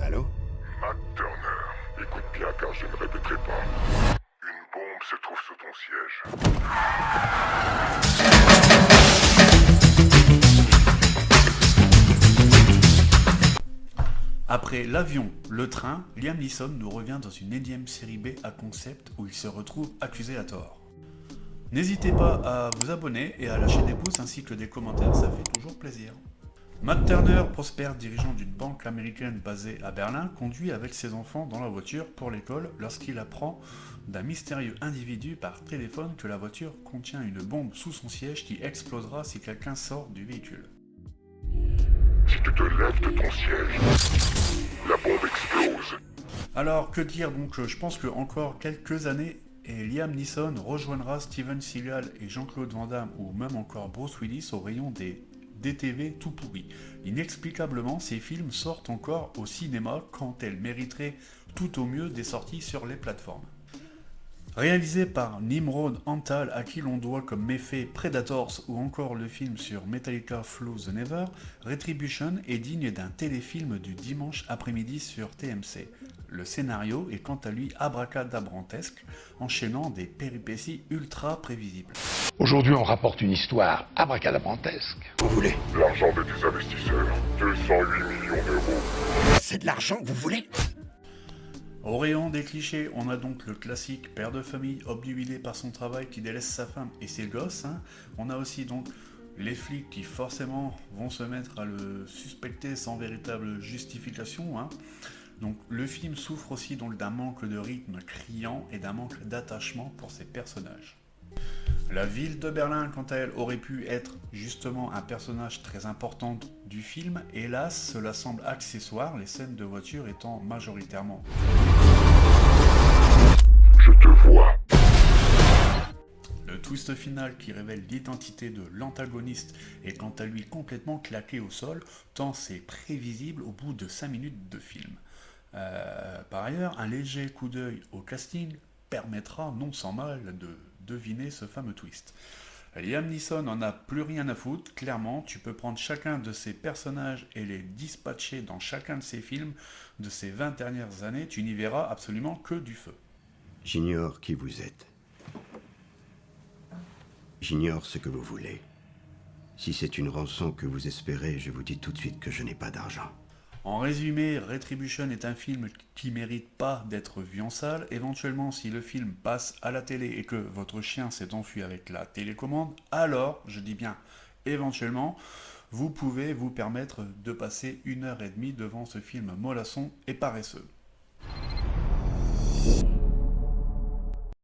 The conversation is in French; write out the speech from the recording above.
Allô? Matt Turner, écoute bien car je ne répéterai pas. Une bombe se trouve sous ton siège. Après l'avion, le train, Liam Neeson nous revient dans une énième série B à concept où il se retrouve accusé à tort. N'hésitez pas à vous abonner et à lâcher des pouces ainsi que des commentaires, ça fait toujours plaisir. Matt Turner, prospère dirigeant d'une banque américaine basée à Berlin, conduit avec ses enfants dans la voiture pour l'école lorsqu'il apprend d'un mystérieux individu par téléphone que la voiture contient une bombe sous son siège qui explosera si quelqu'un sort du véhicule. Si tu te lèves de ton siège, la bombe explose. Alors que dire donc, je pense que encore quelques années et Liam Neeson rejoindra Steven Seagal et Jean-Claude Van Damme ou même encore Bruce Willis au rayon des DTV tout pourris. Inexplicablement, ces films sortent encore au cinéma quand elles mériteraient tout au mieux des sorties sur les plateformes. Réalisé par Nimrod Antal, à qui l'on doit comme méfait Predators ou encore le film sur Metallica Flow the Never, Retribution est digne d'un téléfilm du dimanche après-midi sur TMC. Le scénario est quant à lui abracadabrantesque, enchaînant des péripéties ultra prévisibles. Aujourd'hui, on rapporte une histoire abracadabrantesque. Vous voulez? L'argent de tes investisseurs, 208 millions d'euros. C'est de l'argent que vous voulez? Au rayon des clichés, on a donc le classique père de famille obnubilé par son travail qui délaisse sa femme et ses gosses. On a aussi donc les flics qui forcément vont se mettre à le suspecter sans véritable justification. Donc le film souffre aussi donc d'un manque de rythme criant et d'un manque d'attachement pour ses personnages. La ville de Berlin, quant à elle, aurait pu être justement un personnage très important du film. Hélas, cela semble accessoire, les scènes de voiture étant majoritairement. Je te vois. Le twist final qui révèle l'identité de l'antagoniste est quant à lui complètement claqué au sol, tant c'est prévisible au bout de 5 minutes de film. Par ailleurs, un léger coup d'œil au casting permettra non sans mal de deviner ce fameux twist. Liam Neeson en a plus rien à foutre, clairement, tu peux prendre chacun de ces personnages et les dispatcher dans chacun de ces films de ces 20 dernières années, tu n'y verras absolument que du feu. J'ignore qui vous êtes. J'ignore ce que vous voulez. Si c'est une rançon que vous espérez, je vous dis tout de suite que je n'ai pas d'argent. En résumé, Retribution est un film qui mérite pas d'être vu en salle. Éventuellement, si le film passe à la télé et que votre chien s'est enfui avec la télécommande, alors, je dis bien éventuellement, vous pouvez vous permettre de passer 1h30 devant ce film mollasson et paresseux.